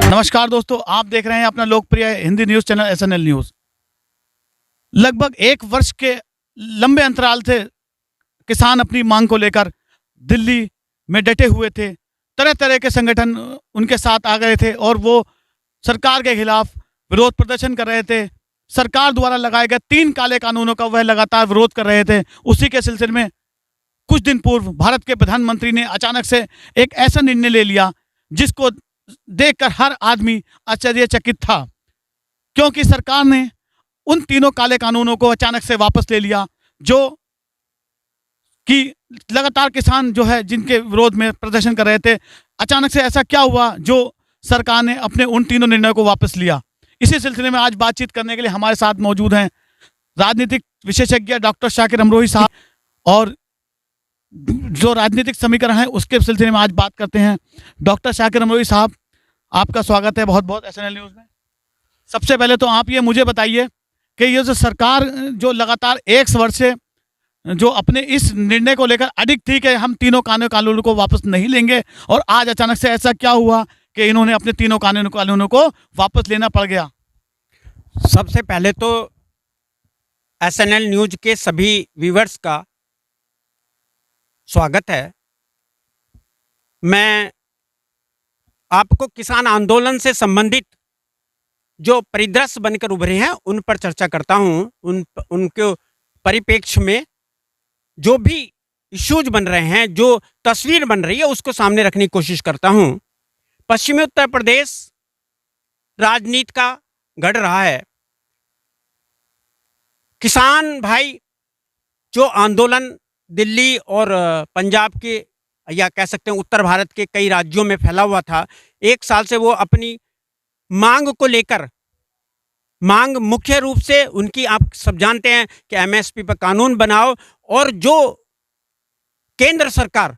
नमस्कार दोस्तों, आप देख रहे हैं अपना लोकप्रिय Hindi news channel SNL news. लगभग एक वर्ष के लंबे अंतराल से किसान अपनी मांग को लेकर दिल्ली में डटे हुए थे। तरह तरह के संगठन उनके साथ आ गए थे और वो सरकार के खिलाफ विरोध प्रदर्शन कर रहे थे। सरकार द्वारा लगाए गए 3 काले कानूनों का वह लगातार विरोध कर रहे थे। उसी के सिलसिले में कुछ दिन पूर्व भारत के प्रधानमंत्री ने अचानक से एक ऐसा निर्णय ले लिया जिसको देखकर हर आदमी आश्चर्यचकित था, क्योंकि सरकार ने उन 3 काले कानूनों को अचानक से वापस ले लिया जो कि लगातार किसान जो है जिनके विरोध में प्रदर्शन कर रहे थे। अचानक से ऐसा क्या हुआ जो सरकार ने अपने उन 3 निर्णयों को वापस लिया? इसी सिलसिले में आज बातचीत करने के लिए हमारे साथ मौजूद हैं राजनीतिक विशेषज्ञ डॉक्टर शाकिर अमरोही साहब, और जो राजनीतिक समीकरण है उसके सिलसिले में आज बात करते हैं। डॉक्टर शाकिर अमरोही साहब, आपका स्वागत है बहुत बहुत एसएनएल न्यूज़ में। सबसे पहले तो आप ये मुझे बताइए कि ये जो सरकार जो लगातार 1 वर्ष से जो अपने इस निर्णय को लेकर अडिग थी कि हम 3 कानूनों को वापस नहीं लेंगे, और आज अचानक से ऐसा क्या हुआ कि इन्होंने अपने 3 कानूनों को वापस लेना पड़ गया? सबसे पहले तो एसएनएल न्यूज के सभी व्यूअर्स का स्वागत है। मैं आपको किसान आंदोलन से संबंधित जो परिदृश्य बनकर उभरे हैं उन पर चर्चा करता हूं। उनके परिप्रेक्ष्य में जो भी इश्यूज बन रहे हैं, जो तस्वीर बन रही है, उसको सामने रखने की कोशिश करता हूं। पश्चिमी उत्तर प्रदेश राजनीति का गढ़ रहा है। किसान भाई जो आंदोलन दिल्ली और पंजाब के या कह सकते हैं उत्तर भारत के कई राज्यों में फैला हुआ था, 1 साल से वो अपनी मांग को लेकर, मांग मुख्य रूप से उनकी आप सब जानते हैं कि एमएसपी पर कानून बनाओ, और जो केंद्र सरकार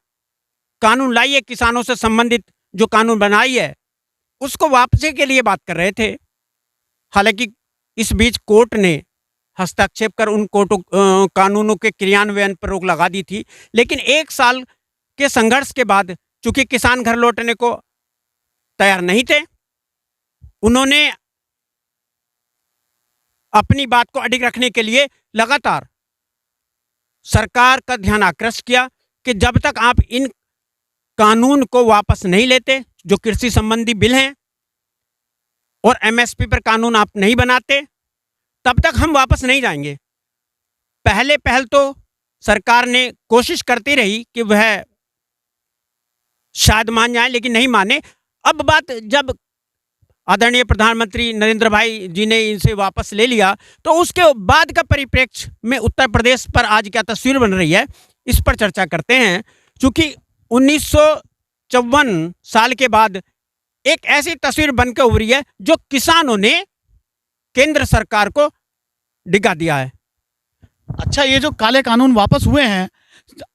कानून लाई है, किसानों से संबंधित जो कानून बनाई है, उसको वापसी के लिए बात कर रहे थे। हालांकि इस बीच कोर्ट ने हस्तक्षेप कर उन कानूनों के क्रियान्वयन पर रोक लगा दी थी। लेकिन 1 साल के संघर्ष के बाद चूंकि किसान घर लौटने को तैयार नहीं थे, उन्होंने अपनी बात को अडिग रखने के लिए लगातार सरकार का ध्यान आकृष्ट किया कि जब तक आप इन कानून को वापस नहीं लेते, जो कृषि संबंधी बिल हैं, और एमएसपी पर कानून आप नहीं बनाते, तब तक हम वापस नहीं जाएंगे। पहल तो सरकार ने कोशिश करती रही कि वह शायद मान जाए, लेकिन नहीं माने। अब बात जब आदरणीय प्रधानमंत्री नरेंद्र भाई जी ने इनसे वापस ले लिया, तो उसके बाद का परिप्रेक्ष्य में उत्तर प्रदेश पर आज क्या तस्वीर बन रही है, इस पर चर्चा करते हैं। क्योंकि 1954 साल के बाद एक ऐसी तस्वीर बनकर उभरी है जो किसानों ने केंद्र सरकार को डिगा दिया है। अच्छा, ये जो काले कानून वापस हुए हैं,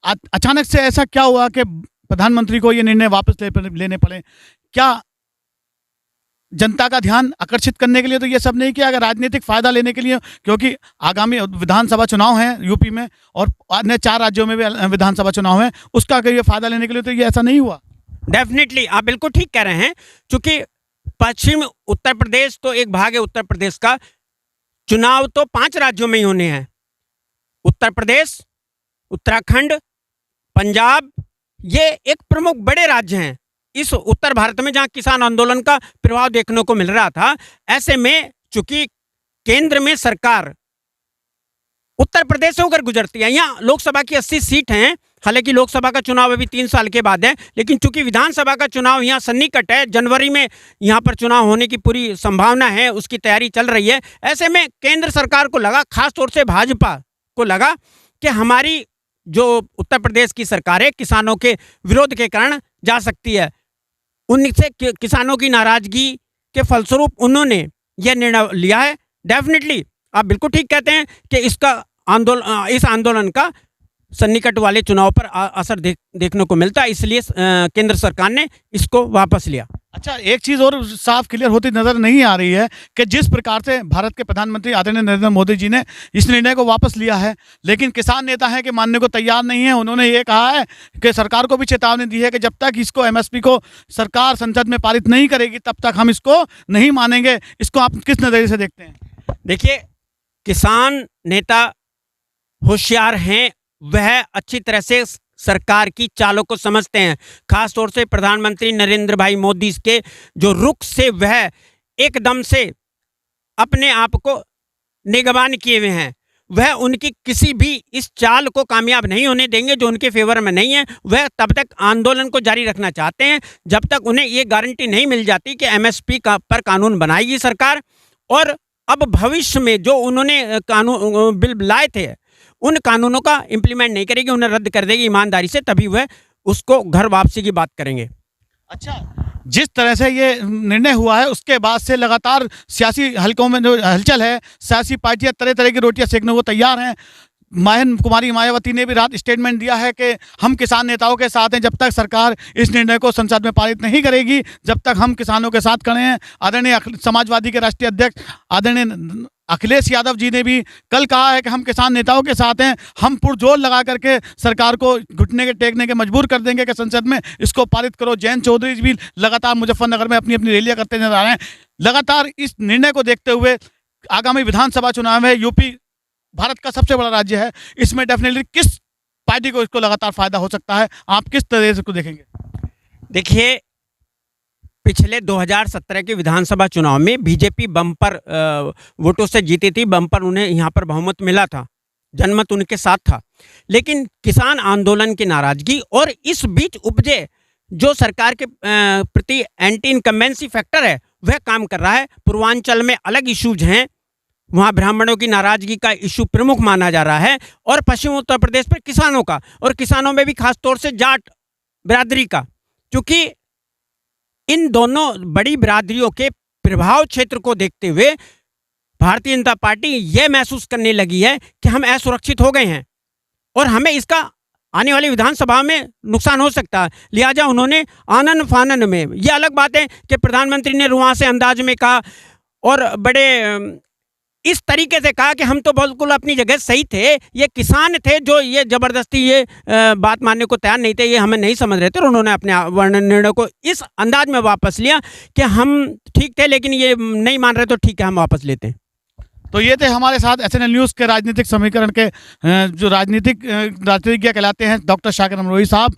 अचानक से ऐसा क्या हुआ कि प्रधानमंत्री को ये निर्णय वापस लेने पड़े? क्या जनता का ध्यान आकर्षित करने के लिए तो ये सब नहीं किया, अगर राजनीतिक फायदा लेने के लिए? क्योंकि आगामी विधानसभा चुनाव हैं यूपी में, और अन्य 4 राज्यों में भी विधानसभा चुनाव हैं, उसका अगर ये फायदा लेने के लिए तो ये ऐसा नहीं हुआ? डेफिनेटली आप बिल्कुल ठीक कह रहे हैं। क्योंकि पश्चिम उत्तर प्रदेश तो एक भाग है उत्तर प्रदेश का। चुनाव तो 5 राज्यों में ही होने हैं, उत्तर प्रदेश, उत्तराखंड, पंजाब। ये एक प्रमुख बड़े राज्य हैं इस उत्तर भारत में जहां किसान आंदोलन का प्रभाव देखने को मिल रहा था। ऐसे में चूंकि केंद्र में सरकार उत्तर प्रदेश से होकर गुजरती है, यहाँ लोकसभा की 80 सीट हैं। हालांकि लोकसभा का चुनाव अभी 3 साल के बाद है, लेकिन चूंकि विधानसभा का चुनाव यहाँ सन्निकट है, जनवरी में यहाँ पर चुनाव होने की पूरी संभावना है, उसकी तैयारी चल रही है। ऐसे में केंद्र सरकार को लगा, खासतौर से भाजपा को लगा कि हमारी जो उत्तर प्रदेश की सरकार है किसानों के विरोध के कारण जा सकती है। उनसे किसानों की नाराजगी के फलस्वरूप उन्होंने यह निर्णय लिया है। डेफिनेटली आप बिल्कुल ठीक कहते हैं कि इस आंदोलन का सन्निकट वाले चुनाव पर असर देखने को मिलता है, इसलिए केंद्र सरकार ने इसको वापस लिया। अच्छा, एक चीज और साफ क्लियर होती नजर नहीं आ रही है कि जिस प्रकार से भारत के प्रधानमंत्री आदरणीय नरेंद्र मोदी जी ने इस निर्णय को वापस लिया है, लेकिन किसान नेता हैं कि मानने को तैयार नहीं है। उन्होंने ये कहा है कि सरकार को भी चेतावनी दी है कि जब तक इसको एमएसपी को सरकार संसद में पारित नहीं करेगी तब तक हम इसको नहीं मानेंगे। इसको आप किस नजरिए से देखते हैं? देखिए, किसान नेता होशियार हैं, वह अच्छी तरह से सरकार की चालों को समझते हैं। खास तौर से प्रधानमंत्री नरेंद्र भाई मोदी के जो रुख से वह एकदम से अपने आप को निगरान किए हुए हैं, वह उनकी किसी भी इस चाल को कामयाब नहीं होने देंगे जो उनके फेवर में नहीं है। वह तब तक आंदोलन को जारी रखना चाहते हैं जब तक उन्हें ये गारंटी नहीं मिल जाती कि एमएसपी पर कानून बनाएगी सरकार, और अब भविष्य में जो उन्होंने कानून बिल लाए थे उन कानूनों का इम्प्लीमेंट नहीं करेगी, उन्हें रद्द कर देगी ईमानदारी से, तभी वह उसको घर वापसी की बात करेंगे। अच्छा, जिस तरह से ये निर्णय हुआ है उसके बाद से लगातार सियासी हलकों में जो हलचल है, सियासी पार्टियां तरह तरह की रोटियां सेकने को तैयार हैं। कुमारी मायावती ने भी रात स्टेटमेंट दिया है कि हम किसान नेताओं के साथ हैं, जब तक सरकार इस निर्णय को संसद में पारित नहीं करेगी जब तक हम किसानों के साथ खड़े हैं। आदरणीय समाजवादी के राष्ट्रीय अध्यक्ष आदरणीय अखिलेश यादव जी ने भी कल कहा है कि हम किसान नेताओं के साथ हैं, हम पुरजोर लगा करके सरकार को घुटने के टेकने के मजबूर कर देंगे कि संसद में इसको पारित करो। जयंत चौधरी भी लगातार मुजफ्फरनगर में अपनी अपनी रैलियां करते नजर आ रहे हैं। लगातार इस निर्णय को देखते हुए आगामी विधानसभा चुनाव है, यूपी भारत का सबसे बड़ा राज्य है, इसमें डेफिनेटली किस पार्टी को इसको लगातार फायदा हो सकता है, आप किस तरह से इसको देखेंगे? देखिए, पिछले 2017 के विधानसभा चुनाव में बीजेपी बम्पर वोटों से जीती थी, बम्पर उन्हें यहाँ पर बहुमत मिला था, जनमत उनके साथ था। लेकिन किसान आंदोलन की नाराजगी और इस बीच उपजे जो सरकार के प्रति एंटी इनकम्बेंसी फैक्टर है वह काम कर रहा है। पूर्वांचल में अलग इश्यूज हैं, वहाँ ब्राह्मणों की नाराजगी का इशू प्रमुख माना जा रहा है, और पश्चिम उत्तर प्रदेश पर किसानों का, और किसानों में भी खास तौर से जाट बिरादरी का, क्योंकि इन दोनों बड़ी बिरादरियों के प्रभाव क्षेत्र को देखते हुए भारतीय जनता पार्टी यह महसूस करने लगी है कि हम असुरक्षित हो गए हैं और हमें इसका आने वाली विधानसभा में नुकसान हो सकता है। लिहाजा उन्होंने आनन फानन में, यह अलग बात है कि प्रधानमंत्री ने रुआ से अंदाज में कहा और बड़े इस तरीके से कहा कि हम तो बिल्कुल अपनी जगह सही थे, ये किसान थे जो ये ज़बरदस्ती ये बात मानने को तैयार नहीं थे, ये हमें नहीं समझ रहे थे, और उन्होंने अपने निर्णय को इस अंदाज में वापस लिया कि हम ठीक थे लेकिन ये नहीं मान रहे तो ठीक है हम वापस लेते हैं। तो ये थे हमारे साथ एसएनएल न्यूज़ के राजनीतिक समीकरण के जो राजनीतिज्ञ कहलाते हैं डॉक्टर शाकिर अमरोही साहब।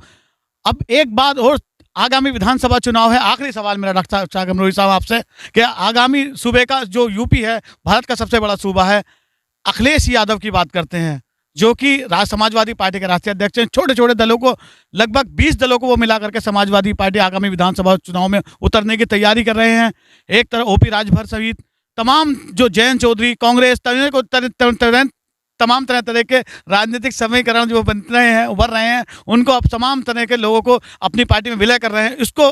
अब एक बात और, आगामी विधानसभा चुनाव है, आखिरी सवाल मेरा डॉक्टर शाकिर अमरोही साहब आपसे कि आगामी सूबे का जो यूपी है भारत का सबसे बड़ा सूबा है, अखिलेश यादव की बात करते हैं जो कि समाजवादी पार्टी के राष्ट्रीय अध्यक्ष हैं। छोटे छोटे दलों को, लगभग 20 दलों को वो मिला करके समाजवादी पार्टी आगामी विधानसभा चुनाव में उतरने की तैयारी कर रहे हैं। एक तरफ ओपी राजभर सहित तमाम जो जयंत चौधरी, कांग्रेस, तमाम तरह के राजनीतिक समीकरण जो बन रहे हैं, उभर रहे हैं, उनको अब तमाम तरह के लोगों को अपनी पार्टी में विलय कर रहे हैं। इसको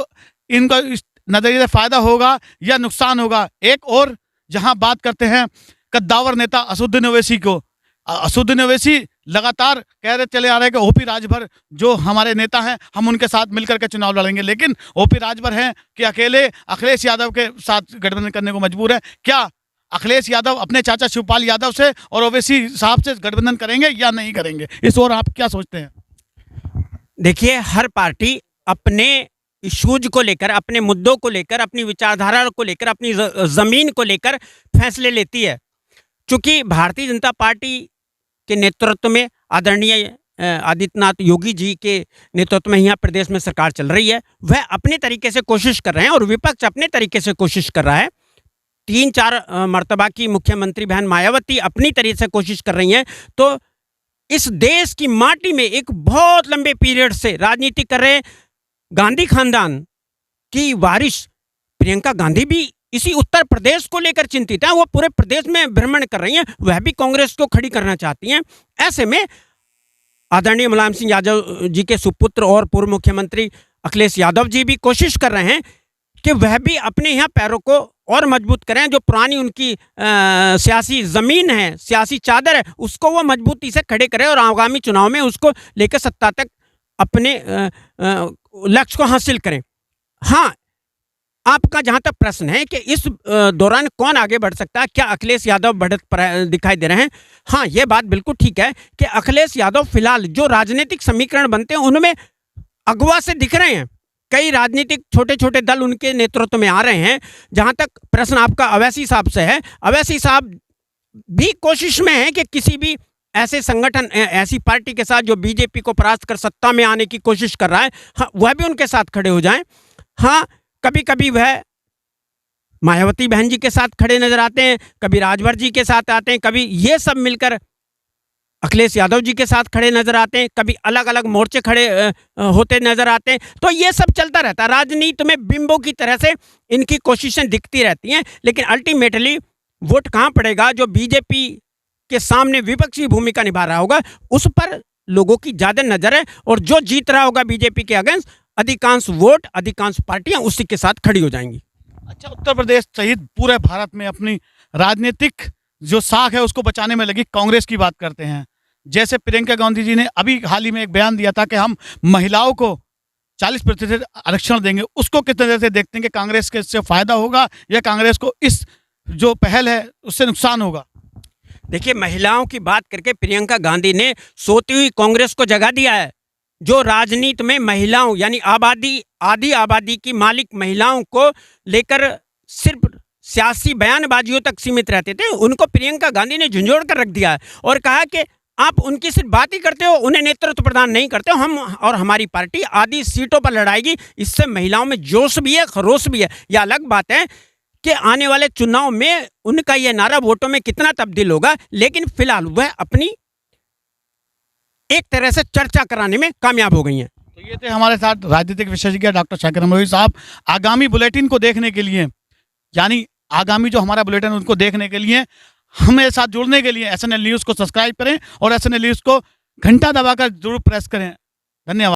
इनका इस नज़रिए से फायदा होगा या नुकसान होगा? एक और जहां बात करते हैं कद्दावर नेता असदुद्दीन ओवैसी को, असदुद्दीन ओवैसी लगातार कह रहे चले आ रहे हैं कि ओपी राजभर जो हमारे नेता हैं हम उनके साथ मिलकर के चुनाव लड़ेंगे, लेकिन ओपी राजभर हैं कि अकेले अखिलेश यादव के साथ गठबंधन करने को मजबूर है। क्या अखिलेश यादव अपने चाचा शिवपाल यादव से और ओवैसी साहब से गठबंधन करेंगे या नहीं करेंगे? इस ओर आप क्या सोचते हैं? देखिए, हर पार्टी अपने इश्यूज को लेकर, अपने मुद्दों को लेकर, अपनी विचारधारा को लेकर, अपनी ज़मीन को लेकर फैसले लेती है। चूँकि भारतीय जनता पार्टी के नेतृत्व में आदरणीय आदित्यनाथ योगी जी के नेतृत्व में यहाँ प्रदेश में सरकार चल रही है, वह अपने तरीके से कोशिश कर रहे हैं और विपक्ष अपने तरीके से कोशिश कर रहा है। 3-4 मर्तबा की मुख्यमंत्री बहन मायावती अपनी तरीके से कोशिश कर रही हैं। तो इस देश की माटी में एक बहुत लंबे पीरियड से राजनीति कर रहे गांधी खानदान की वारिस प्रियंका गांधी भी इसी उत्तर प्रदेश को लेकर चिंतित हैं। वो पूरे प्रदेश में भ्रमण कर रही हैं, वह भी कांग्रेस को खड़ी करना चाहती हैं। ऐसे में आदरणीय मुलायम सिंह यादव जी के सुपुत्र और पूर्व मुख्यमंत्री अखिलेश यादव जी भी कोशिश कर रहे हैं कि वह भी अपने यहाँ पैरों को और मजबूत करें, जो पुरानी उनकी सियासी ज़मीन है, सियासी चादर है, उसको वो मजबूती से खड़े करें और आगामी चुनाव में उसको लेकर सत्ता तक अपने लक्ष्य को हासिल करें। हाँ, आपका जहां तक प्रश्न है कि इस दौरान कौन आगे बढ़ सकता है, क्या अखिलेश यादव बढ़त दिखाई दे रहे हैं? हाँ, ये बात बिल्कुल ठीक है कि अखिलेश यादव फिलहाल जो राजनीतिक समीकरण बनते हैं उनमें अगवा से दिख रहे हैं। कई राजनीतिक छोटे छोटे दल उनके नेतृत्व में आ रहे हैं। जहां तक प्रश्न आपका अवैसी साहब से है, अवैसी साहब भी कोशिश में है कि किसी भी ऐसे संगठन, ऐसी पार्टी के साथ जो बीजेपी को परास्त कर सत्ता में आने की कोशिश कर रहा है, हाँ, वह भी उनके साथ खड़े हो जाएं। हाँ, कभी कभी वह मायावती बहन जी के साथ खड़े नजर आते हैं, कभी राजभर जी के साथ आते हैं, कभी ये सब मिलकर अखिलेश यादव जी के साथ खड़े नजर आते हैं, कभी अलग अलग मोर्चे खड़े होते नजर आते हैं। तो ये सब चलता रहता है। राजनीति में बिंबों की तरह से इनकी कोशिशें दिखती रहती हैं, लेकिन अल्टीमेटली वोट कहाँ पड़ेगा, जो बीजेपी के सामने विपक्षी भूमिका निभा रहा होगा उस पर लोगों की ज्यादा नजर है, और जो जीत रहा होगा बीजेपी के अगेंस्ट, अधिकांश वोट, अधिकांश पार्टियां उसी के साथ खड़ी हो जाएंगी। अच्छा, उत्तर प्रदेश सहित पूरे भारत में अपनी राजनीतिक जो साख है उसको बचाने में लगी कांग्रेस की बात करते हैं। जैसे प्रियंका गांधी जी ने अभी हाल ही में एक बयान दिया था कि हम महिलाओं को 40% आरक्षण देंगे, उसको किस तरह से देखते हैं कि कांग्रेस के इससे फायदा होगा या कांग्रेस को इस जो पहल है उससे नुकसान होगा? देखिए, महिलाओं की बात करके प्रियंका गांधी ने सोती हुई कांग्रेस को जगा दिया है। जो राजनीति में महिलाओं यानी आधी आबादी की मालिक महिलाओं को लेकर सिर्फ सियासी बयानबाजियों तक सीमित रहते थे, उनको प्रियंका गांधी ने झंझोड़ कर रख दिया है और कहा कि आप उनकी सिर्फ बात ही करते हो, उन्हें नेतृत्व प्रदान नहीं करते हो। हम और हमारी पार्टी आधी सीटों पर लड़ाएगी। इससे महिलाओं में जोश भी है, खरोश भी है। यह अलग बात है कि आने वाले चुनाव में उनका यह नारा वोटों में कितना तब्दील होगा, लेकिन फिलहाल वह अपनी एक तरह से चर्चा कराने में कामयाब हो गई हैं। तो ये थे हमारे साथ राजनीतिक विशेषज्ञ डॉक्टर शाकिर अमरोही साहब। आगामी बुलेटिन को देखने के लिए, यानी आगामी जो हमारा बुलेटिन उनको देखने के लिए, हमें साथ जुड़ने के लिए SNL न्यूज़ को सब्सक्राइब करें और SNL न्यूज़ को घंटा दबाकर जरूर प्रेस करें। धन्यवाद।